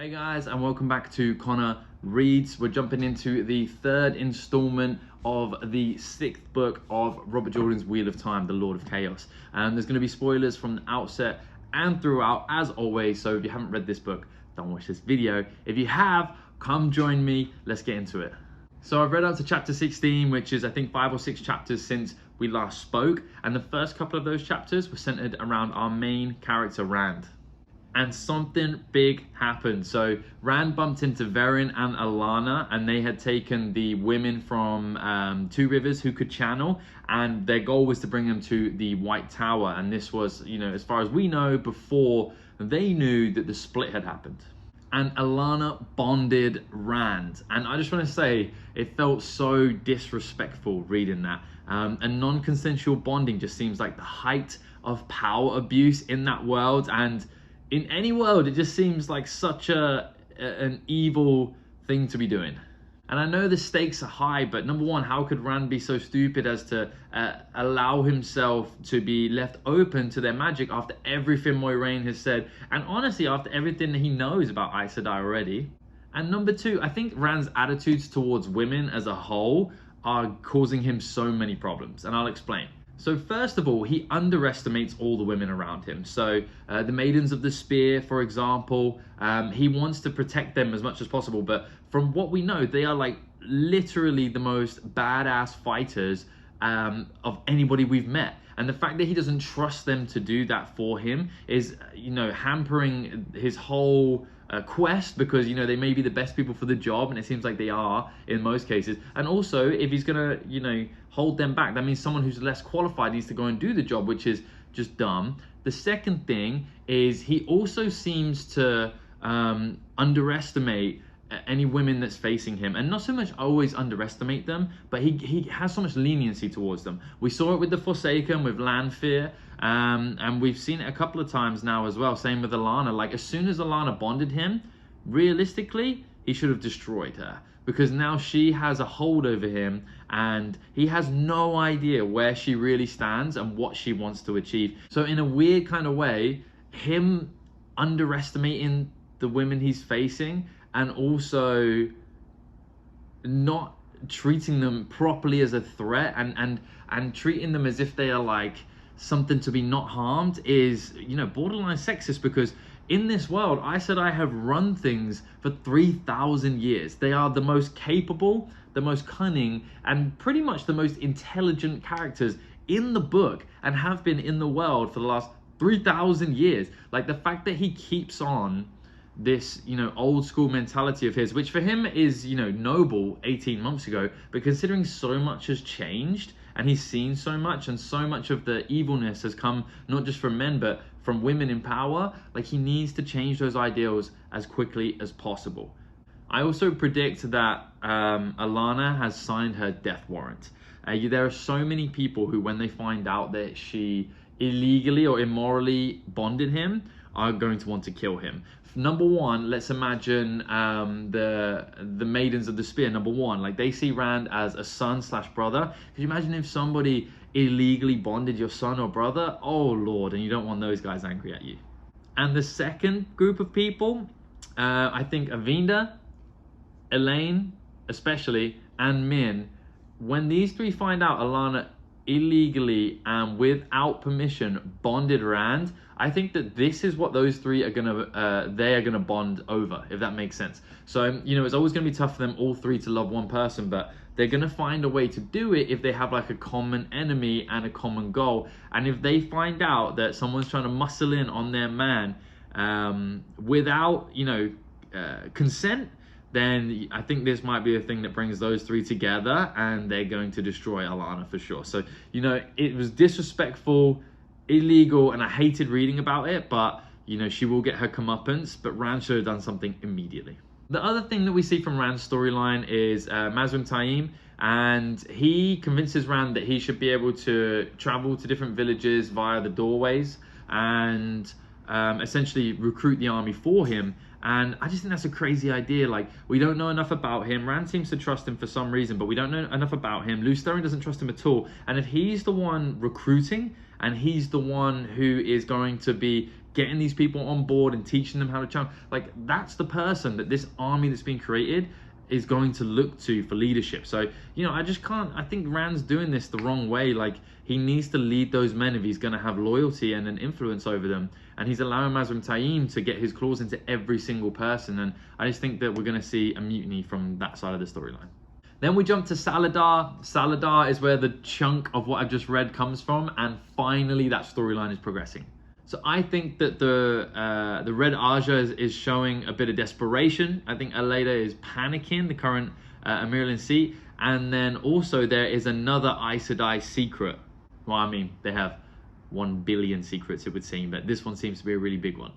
Hey guys, and welcome back to Connor Reads. We're jumping into the third installment of the sixth book of Robert Jordan's Wheel of Time, The Lord of Chaos. And there's going to be spoilers from the outset and throughout, as always. So if you haven't read this book, don't watch this video. If you have, come join me. Let's get into it. So I've read up to chapter 16, which is I think 5 or 6 chapters since we last spoke. And the first couple of those chapters were centered around our main character, Rand. And something big happened. So Rand bumped into Verin and Allana, and they had taken the women from Two Rivers who could channel, and their goal was to bring them to the White Tower. And this was, as far as we know, before they knew that the split had happened. And Allana bonded Rand, and I just want to say it felt so disrespectful reading that. And non-consensual bonding just seems like the height of power abuse in that world, and in any world, it just seems like such an evil thing to be doing. And I know the stakes are high, but number one, how could Rand be so stupid as to allow himself to be left open to their magic after everything Moiraine has said, and honestly, after everything that he knows about Aes Sedai already? And number two, I think Rand's attitudes towards women as a whole are causing him so many problems, and I'll explain. So first of all, he underestimates all the women around him. So the Maidens of the Spear, for example, he wants to protect them as much as possible. But from what we know, they are like literally the most badass fighters of anybody we've met. And the fact that he doesn't trust them to do that for him is, hampering his whole quest, because they may be the best people for the job, and it seems like they are in most cases. And also, if he's gonna hold them back, that means someone who's less qualified needs to go and do the job, which is just dumb. The second thing is he also seems to underestimate any women that's facing him, and not so much always underestimate them, but he has so much leniency towards them. We saw it with the Forsaken, with Lanfear, and we've seen it a couple of times now as well. Same with Allana. Like, as soon as Allana bonded him, realistically, he should have destroyed her, because now she has a hold over him, and he has no idea where she really stands and what she wants to achieve. So in a weird kind of way, him underestimating the women he's facing, and also not treating them properly as a threat, and treating them as if they are like something to be not harmed, is borderline sexist, because in this world, Aes Sedai have run things for 3,000 years. They are the most capable, the most cunning, and pretty much the most intelligent characters in the book, and have been in the world for the last 3,000 years. Like, the fact that he keeps on this old school mentality of his, which for him is noble 18 months ago, but considering so much has changed and he's seen so much, and so much of the evilness has come not just from men but from women in power, like, he needs to change those ideals as quickly as possible. I also predict that Allana has signed her death warrant. There are so many people who, when they find out that she illegally or immorally bonded him, are going to want to kill him. Number one, let's imagine the Maidens of the Spear. Number one, like, they see Rand as a son/brother. Could you imagine if somebody illegally bonded your son or brother? Oh Lord, and you don't want those guys angry at you. And the second group of people, I think Avinda, Elaine especially, and Min, when these three find out Allana illegally and without permission bonded Rand, I think that this is what those three are gonna bond over, if that makes sense. So it's always gonna be tough for them all three to love one person, but they're gonna find a way to do it if they have like a common enemy and a common goal. And if they find out that someone's trying to muscle in on their man without consent, then I think this might be a thing that brings those three together, and they're going to destroy Allana for sure. So, it was disrespectful, illegal, and I hated reading about it, but, she will get her comeuppance, but Rand should have done something immediately. The other thing that we see from Rand's storyline is Mazrim Taim, and he convinces Rand that he should be able to travel to different villages via the doorways and essentially recruit the army for him. And I just think that's a crazy idea. Like, we don't know enough about him. Rand seems to trust him for some reason, but we don't know enough about him. Lews Therin doesn't trust him at all. And if he's the one recruiting, and he's the one who is going to be getting these people on board and teaching them how to channel. Like, that's the person that this army that's been created is going to look to for leadership. So, you know, I think Rand's doing this the wrong way. Like, he needs to lead those men if he's going to have loyalty and an influence over them. And he's allowing Mazrim Taim to get his claws into every single person. And I just think that we're going to see a mutiny from that side of the storyline. Then we jump to Salidar. Salidar is where the chunk of what I've just read comes from. And finally, that storyline is progressing. So I think that the Red Aja is showing a bit of desperation. I think Allana is panicking, the current Amyrlin seat. And then also there is another Aes Sedai secret. Well, I mean, they have 1 billion secrets, it would seem, but this one seems to be a really big one.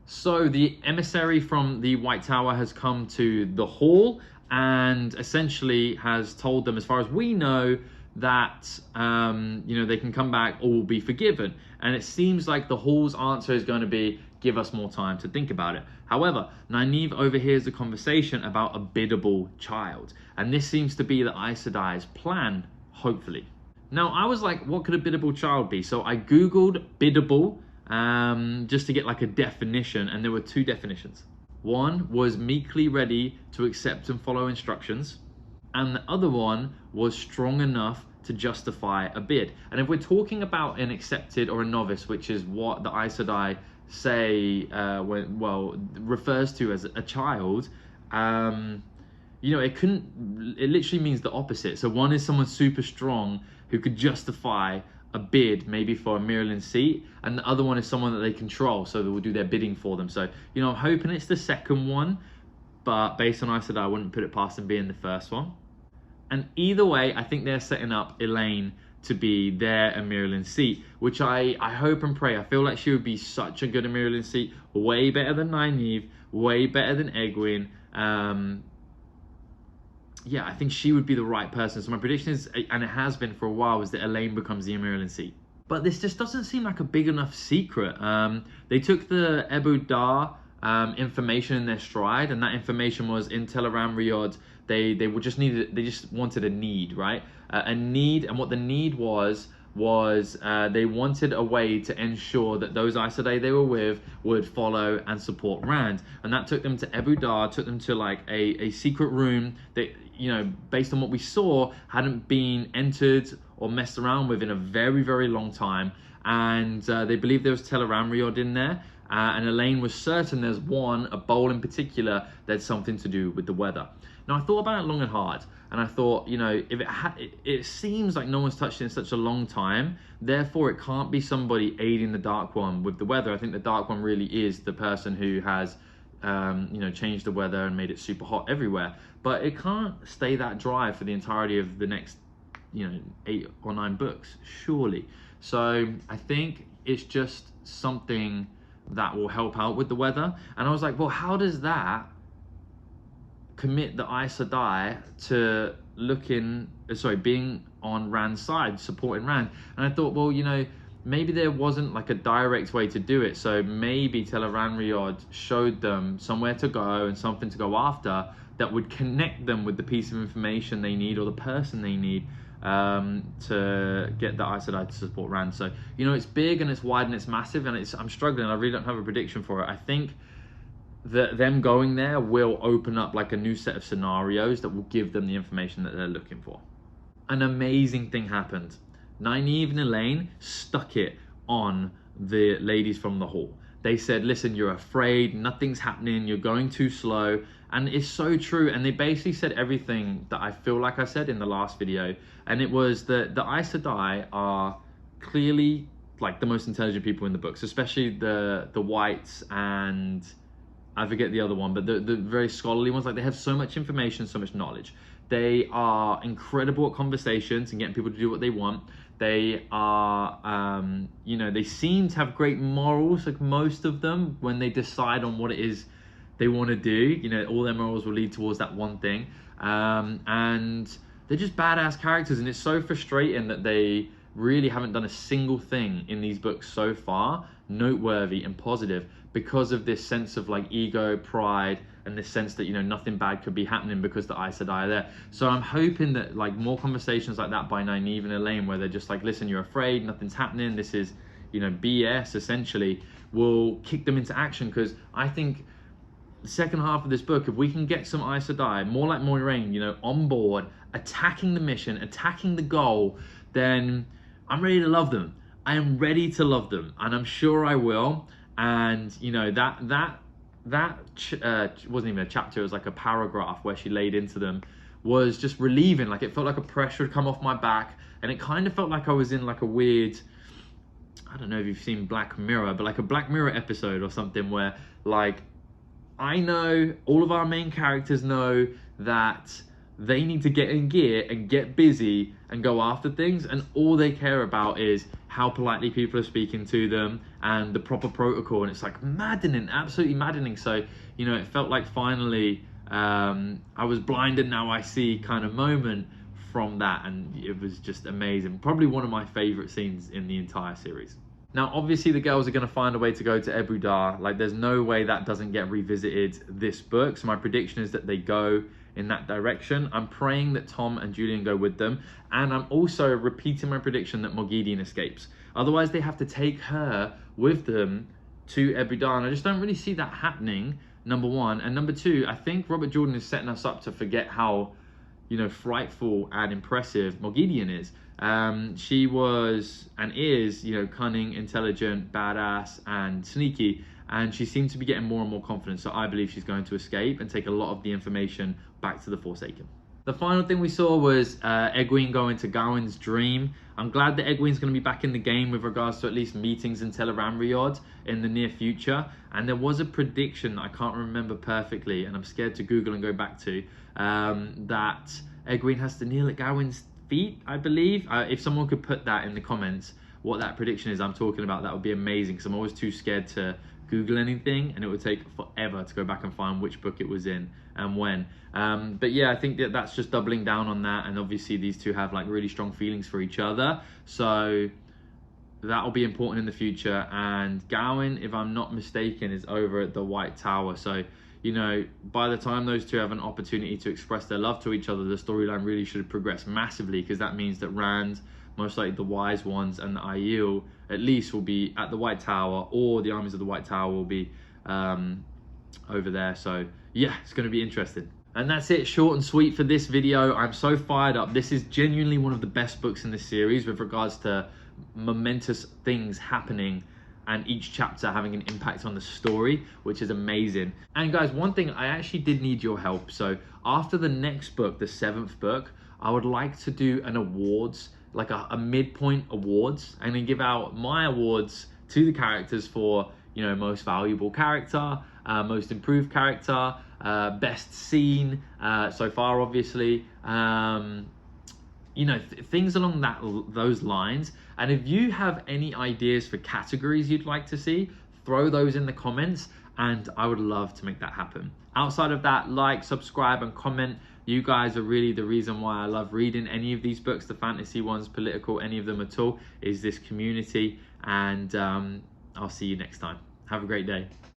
So the emissary from the White Tower has come to the hall and essentially has told them, as far as we know, that you know, they can come back or will be forgiven. And it seems like the hall's answer is going to be, give us more time to think about it. However, Nynaeve overhears the conversation about a bidable child, and this seems to be the Aes Sedai's plan, hopefully. Now, I was like, what could a bidable child be? So I googled bidable just to get like a definition, and there were 2 definitions. One was meekly ready to accept and follow instructions, and the other one was strong enough to justify a bid. And if we're talking about an accepted or a novice, which is what the Aes Sedai say, refers to as a child, you know, it literally means the opposite. So one is someone super strong who could justify a bid, maybe for a Amyrlin seat, and the other one is someone that they control, so they will do their bidding for them. So, you know, I'm hoping it's the second one, but based on Aes Sedai, I wouldn't put it past them being the first one. And either way, I think they're setting up Elaine to be their Amyrlin seat, which I hope and pray. I feel like she would be such a good Amyrlin seat, way better than Nynaeve, way better than Egwene. Yeah, I think she would be the right person. So my prediction is, and it has been for a while, is that Elaine becomes the Amyrlin seat. But this just doesn't seem like a big enough secret. They took the Ebu Dar information in their stride, and that information was in Teleram Riyadh. They just wanted a need, right? A need, and what the need was they wanted a way to ensure that those Aes Sedai they were with would follow and support Rand. And that took them to Ebu Dar, took them to like a secret room that, you know, based on what we saw, hadn't been entered or messed around with in a very, very long time. And they believed there was Teleram Riyadh in there. And Elaine was certain there's a bowl in particular that's something to do with the weather. Now, I thought about it long and hard, and I thought, you know, if it seems like no one's touched it in such a long time, therefore it can't be somebody aiding the Dark One with the weather. I think the Dark One really is the person who has, you know, changed the weather and made it super hot everywhere. But it can't stay that dry for the entirety of the next, you know, 8 or 9 books, surely. So I think it's just something that will help out with the weather. And I was like, well, how does that commit the Aes Sedai to being on Rand's side, supporting Rand? And I thought, well, you know, maybe there wasn't like a direct way to do it. So maybe Teleram Riyadh showed them somewhere to go and something to go after that would connect them with the piece of information they need or the person they need to get the Aes Sedai to support Rand. So, you know, it's big and it's wide and it's massive, and I'm struggling. I really don't have a prediction for it. I think that them going there will open up like a new set of scenarios that will give them the information that they're looking for. An amazing thing happened. Nynaeve and Elaine stuck it on the ladies from the hall. They said, listen, you're afraid, nothing's happening, you're going too slow. And it's so true. And they basically said everything that I feel like I said in the last video. And it was that the Aes Sedai are clearly like the most intelligent people in the books, especially the whites and I forget the other one, but the very scholarly ones. Like, they have so much information, so much knowledge. They are incredible at conversations and getting people to do what they want. They are, you know, they seem to have great morals, like most of them, when they decide on what it is they want to do. You know, all their morals will lead towards that one thing. And they're just badass characters, and it's so frustrating that they really haven't done a single thing in these books so far noteworthy and positive because of this sense of like ego, pride, and this sense that, you know, nothing bad could be happening because the Aes Sedai are there. So I'm hoping that like more conversations like that by Nynaeve and Elaine, where they're just like, listen, you're afraid, nothing's happening, this is, BS essentially will kick them into action. Because I think the second half of this book, if we can get some Aes Sedai, more like Moiraine, on board, attacking the mission, attacking the goal, then I'm ready to love them. I am ready to love them, and I'm sure I will. And that wasn't even a chapter, it was like a paragraph where she laid into them, was just relieving. Like, it felt like a pressure had come off my back, and it kind of felt like I was in like a weird, I don't know if you've seen Black Mirror, but like a Black Mirror episode or something where, like, I know all of our main characters know that they need to get in gear and get busy and go after things, and all they care about is how politely people are speaking to them and the proper protocol. And it's like maddening, absolutely maddening. So it felt like finally I was blinded, now I see kind of moment from that, and it was just amazing. Probably one of my favorite scenes in the entire series. Now, obviously, the girls are going to find a way to go to Ebudar. Like, there's no way that doesn't get revisited this book. So my prediction is that they go in that direction. I'm praying that Tom and Julian go with them. And I'm also repeating my prediction that Morgideon escapes. Otherwise, they have to take her with them to Ebudar. And I just don't really see that happening, number one. And number two, I think Robert Jordan is setting us up to forget how, frightful and impressive Morgideon is. She was and is, cunning, intelligent, badass, and sneaky, and she seems to be getting more and more confident. So I believe she's going to escape and take a lot of the information back to the Forsaken. The final thing we saw was Egwene going to Gawain's dream. I'm glad that Egwene's going to be back in the game with regards to at least meetings in Teleranriod in the near future. And there was a prediction that I can't remember perfectly, and I'm scared to Google and go back to, that Egwene has to kneel at Gawain's feet, I believe. If someone could put that in the comments, what that prediction is I'm talking about, that would be amazing, because I'm always too scared to Google anything, and it would take forever to go back and find which book it was in and when. But yeah, I think that that's just doubling down on that, and obviously these two have like really strong feelings for each other, so that'll be important in the future. And Gawain, if I'm not mistaken, is over at the White Tower, so by the time those two have an opportunity to express their love to each other, the storyline really should progress massively, because that means that Rand, most likely the Wise Ones, and the Aiel at least will be at the White Tower, or the armies of the White Tower will be over there. So yeah, it's going to be interesting. And that's it, short and sweet for this video. I'm so fired up. This is genuinely one of the best books in this series with regards to momentous things happening and each chapter having an impact on the story, which is amazing. And guys, one thing, I actually did need your help. So after the next book, the 7th book, I would like to do an awards, like a midpoint awards, and then give out my awards to the characters for, most valuable character, most improved character, best scene so far, obviously, things along those lines. And if you have any ideas for categories you'd like to see, throw those in the comments, and I would love to make that happen. Outside of that, like, subscribe, and comment. You guys are really the reason why I love reading any of these books, the fantasy ones, political, any of them at all, is this community. And I'll see you next time. Have a great day.